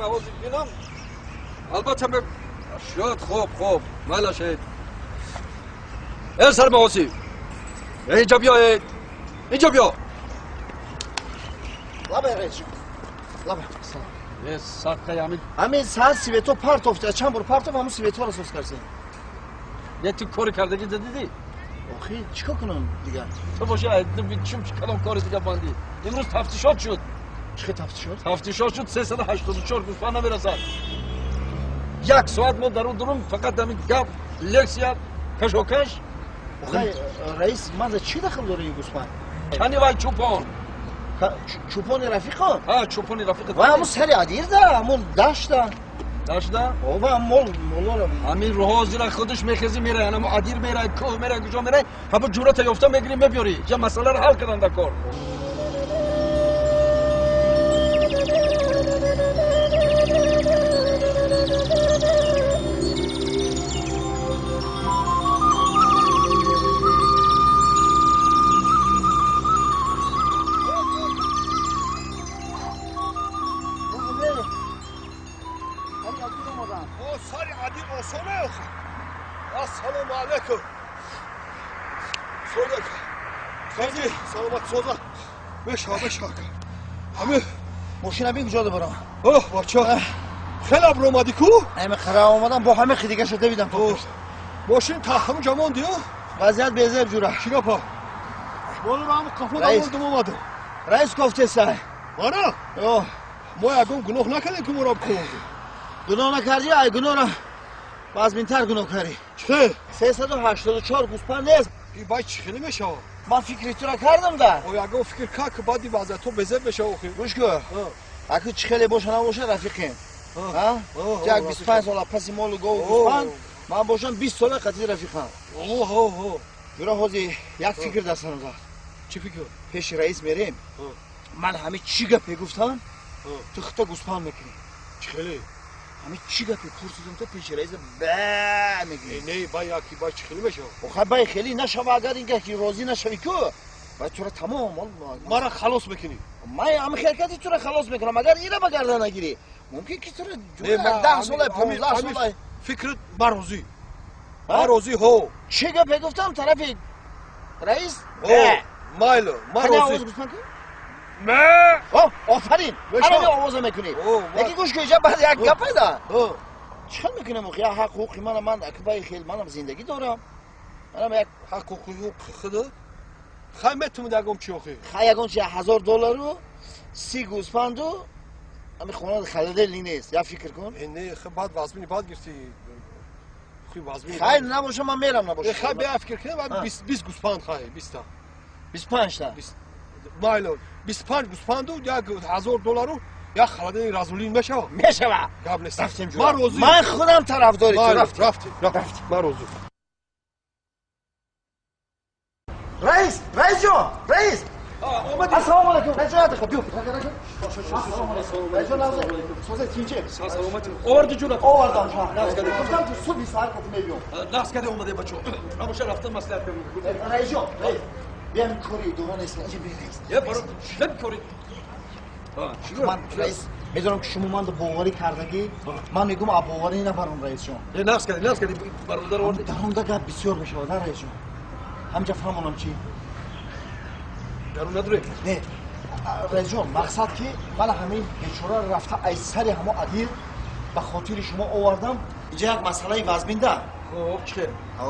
آواز بینم البته شد خوب مالا شد سر مواسی اینجا بیا اینجا بیا لابه ریچ لابه یه ساکه همین ساعت سیویتو پارت افته چند برو پارت همون سیویتو رو سوز کرسین یه تو کاری کردگی دیدی؟ آخی چیکار کنم دیگه؟ تو باشه چیم کدام کاری دیگه باندی امروز تفتیشات شد چه تفتیشات؟ تفتیشات شد 384 گوسفند نمیرسد 1 ساعت ما در اون درون فقط همین گپ لکسیا کشوکش آخی رئیس من چی دخل داره این گوسفند؟ کنی وای چوپان چوپان رفیقان؟ ها چوپان رفیق و همون سری عدیر داره همون داشته او با مول همین روها زیر خودش میخزی میره همون عدیر میره کوه میره کجا میره همون جورت یافته میگیری میبیاری یا مسئله رو حل کردن در کار السلام علیکم سوزک خیلی سلامت سوزک بشا همه ماشین بین کجا برم اوه بچه خیلی ابر اومدی کو همه خراب اومدم با همه خیدیگه شده بیدم ماشین تا همون جمان دیو وضعیت بیزر جوره چیگه پا بولو رو همون قفل دموردم اومده رئیس گفته سای مانا اوه ما یکم گناه نکردیم که مراب خوردیم گناه نکردی ای گناه را بازبینتر گناه کردی چه؟ 384 گوسفند نیست این باید چی خیلی میشه من فکری تو را کردم ده او یکم فکر کرد که بعدی وضع تو بزر بشه اوخی گوش کن اگه چی خیلی باشه نباشه رفیقیم یک 25 سال پس مال گو گوسفند من باشم 20 سال قطعی رفیقم جورا حاضی یک فکر دستم داد چی فکر؟ پیش رئیس میریم من همه چی گپی گفتم تو خطا گوسفند میکنی چی خیلی؟ همه چی گپی پرسیدم تو پیش رئیس با میگی نه با یکی با چی خیلی میشه آخه بای خیلی نشوه اگر اینگه که راضی نشوی که باید تو را تمام ما را خلاص بکنی من همه خیرکتی تو را خلاص میکنم اگر این را بگردن نگیری ممکن که تو را 10 ساله 15 ساله فکرت مروزی مروزی هو چه گپی گفتم طرفی رئیس مایلو مروزی نه آفرین همه آواز میکنی یکی گوش که اینجا بعد یک گپ پیدا چه میکنم اخی حقوقی من اکبای خیل منم زندگی دارم منم یک حقوقی خدا خیمت تو دگم چی اخی یکون چه $1000 رو 30 گوسفند و همین خونه خریدلی نیست یا فکر کن نه خب بعد واسمینی بعد گرفتی خوی واسمینی خیر نباشه من میرم نباشه خیر بیا فکر کن بعد 20 گوسفند خیر 20 تا 25 تا مایلو 25 گوسفند و $1000 رو یا خریدن رازولین میشه قبل است من خودم طرفداری تو رفتی من روزو رئیس جان رئیس السلام علیکم رئیس جان بیو رئیس جان سوزه تینچه سلامتی آورد جونت آوردم گفتم تو صبح ساعت گفتم میبیام ناس کرده اومده بچو نباشه رفتن مصلحت کنم رئیس جان بیام کاری دوان است اینجا بیرئیس یه برو شب کاری من رئیس میدونم که شما من دو باوری کردگی من میگم اب باوری نبرم رئیس جان ناس کردی برادر آورد در اون گپ بسیار میشه در رئیس جان همجا فهمونم چی درون نداره نه رئیس جان مقصد که من همین بیچاره رفته ای سری همو عدیر به خاطر شما آوردم اینجا یک مسئله وزبینده خب چه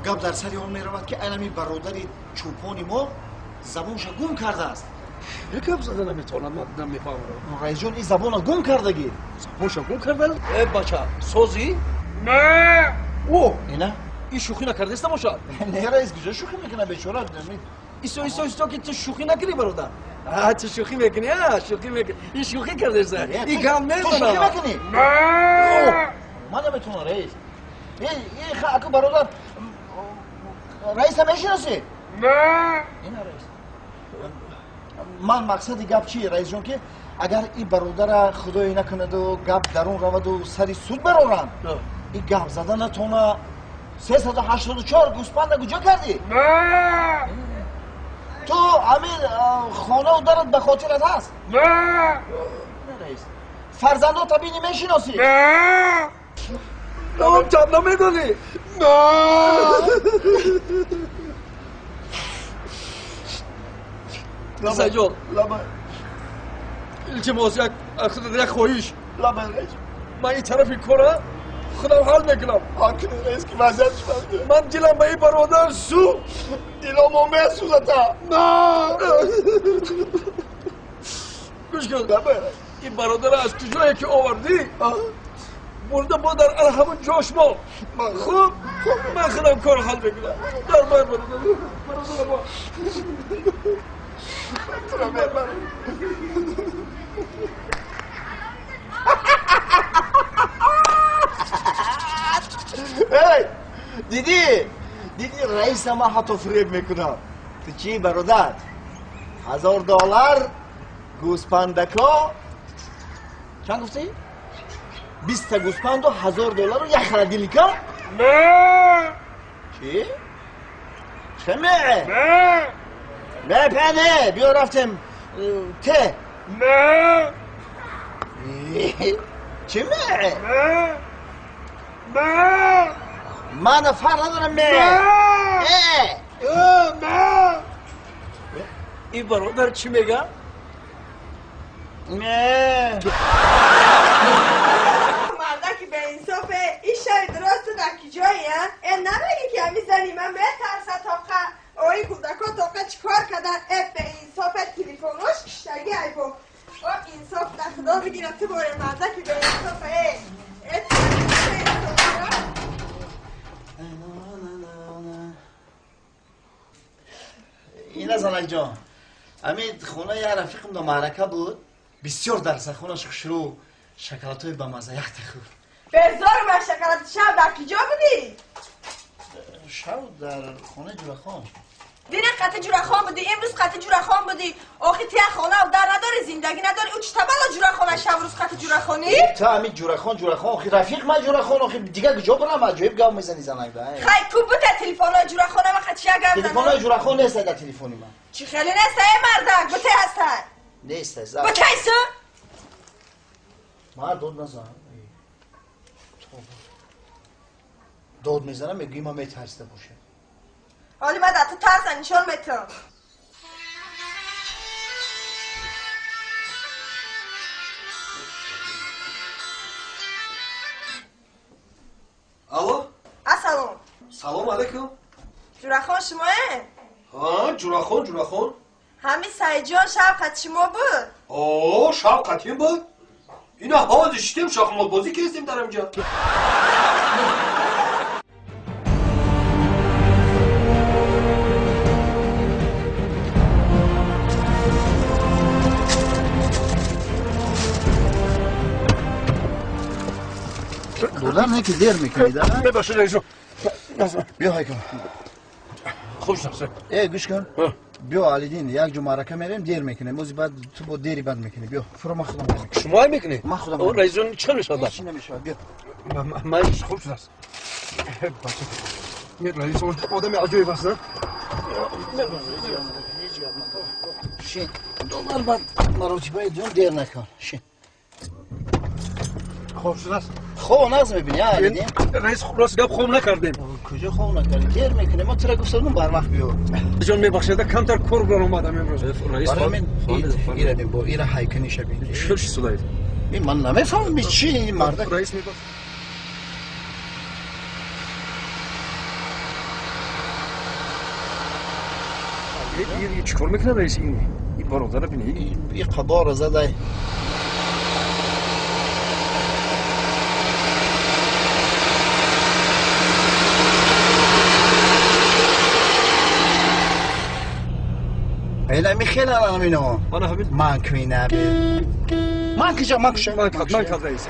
گپ در سری اون میرود که اینمی برادری چوپانی ما زبونش گم کرده است یکم زدن نمیتونم من نمیفهمم رئیس جان این زبون گم کردگی زبونش گم کردن ای بچه سوزی نه او اینا این شوخی نکرده است باشد نه رئیس کجا شوخی میکنه بیچاره ایستو که تو شوخی نکنی برادر تو شوخی میکنی شوخی میکنی این شوخی کرده است این گام میزنه تو شوخی میکنی نه من نمیتونم رئیس این اکو برادر رئیس میشناسی نه اینا رئیس من مقصد گپ چیه رئیس جان که اگر این برادر خدای نکند و گپ درون رود و سری سود برارن این گپ زدن نتونه 384 گوسفند کجا کردی؟ نه تو همین خانه و درت به خاطرت هست؟ نه رئیس فرزندات بینی میشناسی؟ نه اون چند نمیدونی؟ نه رضا جان لبن التماس یک خواهش لبن رئیس من این طرفی کره خودم حل میکنم حاکم رئیس که وضعیتش بنده من دلم به این برادر سو دیلامو میسوزتا نه گوش کن این برادر از کجایی که آوردی برده ما در همون جاش ما خوب من خودم کار حل میکنم در باید برادر ما دیدی رئیس ما حتی فریب میکنم تو چی برادر $1000 گوسپندکا چند گفتی؟ 20 گوسپند و $1000 و یک خردیلیکا؟ نه چی؟ چمه؟ نه پنه بیا رفتم ته نه چمه؟ نه من فرق ندارم نه این برادر چی میگه؟ نه مردکی به انصافه این شای درست در کی جایی این نمیگی که همی زنی من بترسه تاقه اوی کودکا تاقه چیکار کردن به انصافه تلیفونوش کشتگی ای با انصاف در خدا بگیرم تو باره مردکی به انصافه این زنک جان امید خونه یه رفیقم دو معرکه بود بسیار درسه خونش شروع شکلاتوی با مزه یک تخور بزار من شکلات شب در کی جا بودی؟ شب در خونه جورخان دیره قطع جورخان بودی امروز قطع جورخان بودی آخی تیه خانه و در نداری زندگی نداری او چطه بلا جورخانه شب روز قطع جورخانی؟ تا امید جورخان آخی رفیق من جورخان آخی دیگه کجا برم عجایب گام میزنی زنک ده خیلی کو بوده تلیفونای جورخانه و خطی گم زنه؟ تلیفونای جورخان نیست در تلیفونی من چی خیلی نیسته مردک بوده هستن؟ نیست بوده هستن؟ من داد نزن داد میزنم میگوی ما میترسته باشه حالی من در تو ترسن نشان میتونم الو السلام سلام علیکم جورخان شماه؟ ها جورخان همین سعید جان شب خط شما بود؟ اوه شب قطیم بود اینا حال شتیم شاخمال بازی کردیم در اینجا دولار نه که دیر میکنی در ببخشید رئیس بیا هایکم خوش نفسه ای گوش کن بیا علیدین یک جو معرکه میریم دیر میکنیم موزی بعد تو با دیری بعد میکنی بیا فرو من خودم میکنم شما میکنی؟ من خودم او رئیس جان چه میشود؟ چی نمیشه بیا من خوب شده است یه رئیس آدم عجیب است نه؟ شین دولار بعد مراتبه جون دیر نکن شین خوب شده است خوب نقص میبینی ها علیدین رئیس راست گپ خوب نکردیم کجا خوب نکردی دیر میکنی ما تو را گفتم بر وقت بیا جان میبخشید کمتر کار برام اومدم امروز رئیس برای من ایره بین با ایره هایکنی شبین چه چیزی این من نمیفهمم چی این مرد رئیس میبخشید یه چیکار میکنه رئیس این برادر ببینی این قبا را زده اینا میخیل الان اینو انا همین من کوینه من کجا من کد رئیس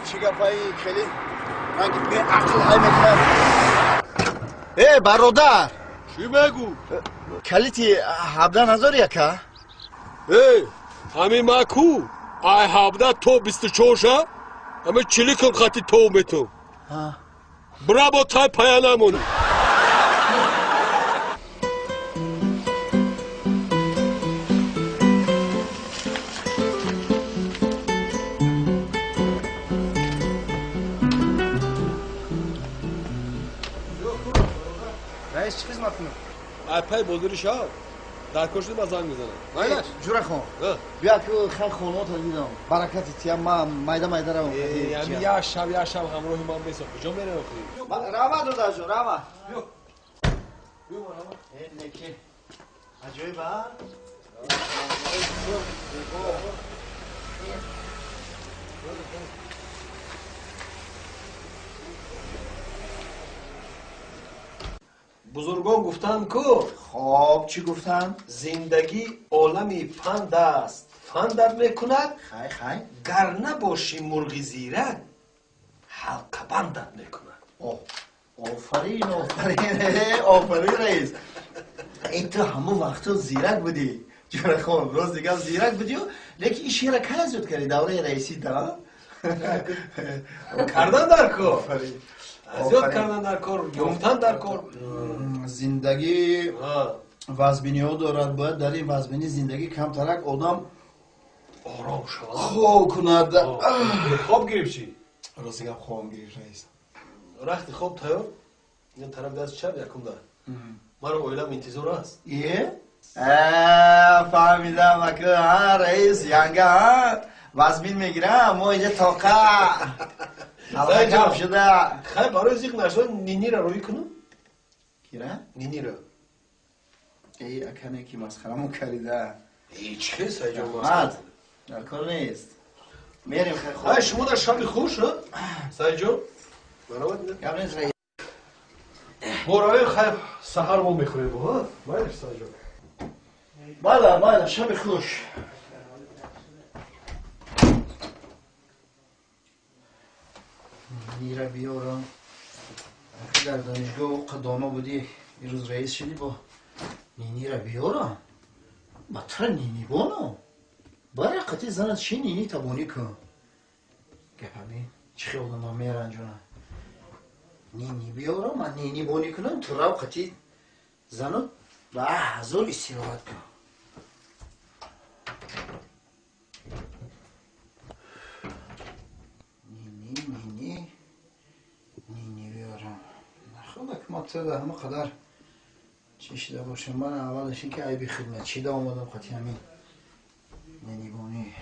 چیگپایی خیلی من به عقل های میکنم ای برادر چی بگو؟ کلیتی 17,000 یکه ای همین مکو ай 17 то 24 ша همه چلیکم خطی تو میتو برابو تای پایانمون رئیس چی خدمت کنم؟ ای پای بولدری شا در کشتی با زنگ میزنه مایلش جوره خون بیا که خیلی خونات رو دیدم برکتی تیم ما مایده مایده رو یعنی یا شب همراه من بیسا کجا میره اخی راما دو داشو راما این نکی عجوی با بزرگان گفتن که خب چی گفتن؟ زندگی عالمی پند است فندر میکند خی گر نباشی مرغی زیرک حلقه بندت میکند آفرین آفرین رئیس این تو همه وقتا زیرک بودی جوره خون روز دیگه زیرک بودی لیکن این شیره که زود کردی دوره رئیسی دا کردن در کار زیاد کردن در کار یافتن در کار زندگی وزبینی ها دارد باید در این وزبینی زندگی کمترک آدم آرام شد خواب کند خواب گرفت چی؟ روز دیگه خواب گرفت رئیس رخت خواب تایار این طرف دست چپ یکم دار مرا اویلم انتظار است یه؟ فهمیدم اکه رئیس ینگه وزبین میگیرم ما اینجا تاقه حالا کم شده خیلی برای زیق نشد نینی را روی کنم کیره؟ نینی را ای اکنه که مسخرمو کریده هیچ که سایجان مات در کار نیست میریم خیلی خوب های شما در شب خوش ها سایجان برای دیدم گم نیست رئیس برای خیلی سحر ما میخوریم ها بایدش سایجان بله شب خوش نیره بیارم در دانشگاه قدامه بودی این روز رئیس شدی با نینی را بیارم بطر نینی بانم برای قطعی زنت چی نینی تبانی کن گپ همین چی خیال ما میرنجونه نینی بیارم من نینی بانی کنم تو رو قطعی زنت به حضور استراحت کن نینی بیارم خب اکمات ده همه قدر چی شده باشم من اولش این که عیبی خدمت چیده آمدم قطعی همین نینی بانی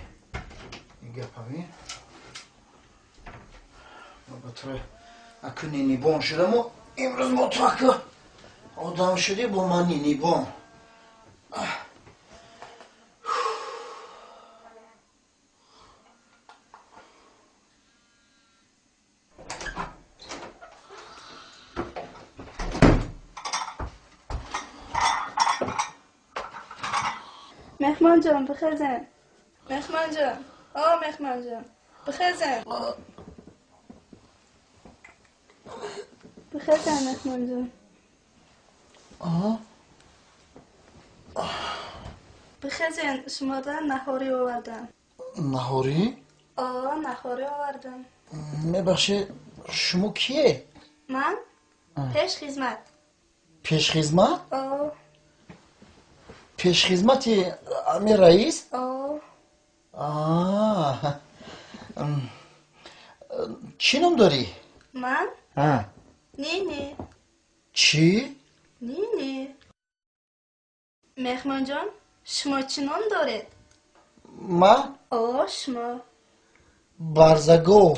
این گپ همین بطره اکو نینی بان شدم و امروز مطرح آدم شدی با من نینی بان مهمان جان بخزن مهمان جان مهمان جان بخزن مهمان جان بخزن شما در نهاری آوردم نهاری؟ نهاری آوردم میبخشه شما کیه؟ من؟ پیش خدمت پیش خدمت؟ پیش خدمتی امی رئیس؟ چی نام داری؟ من؟ نینی چی؟ نینی مهمان جان شما چی نام دارید؟ من؟ شما برزگو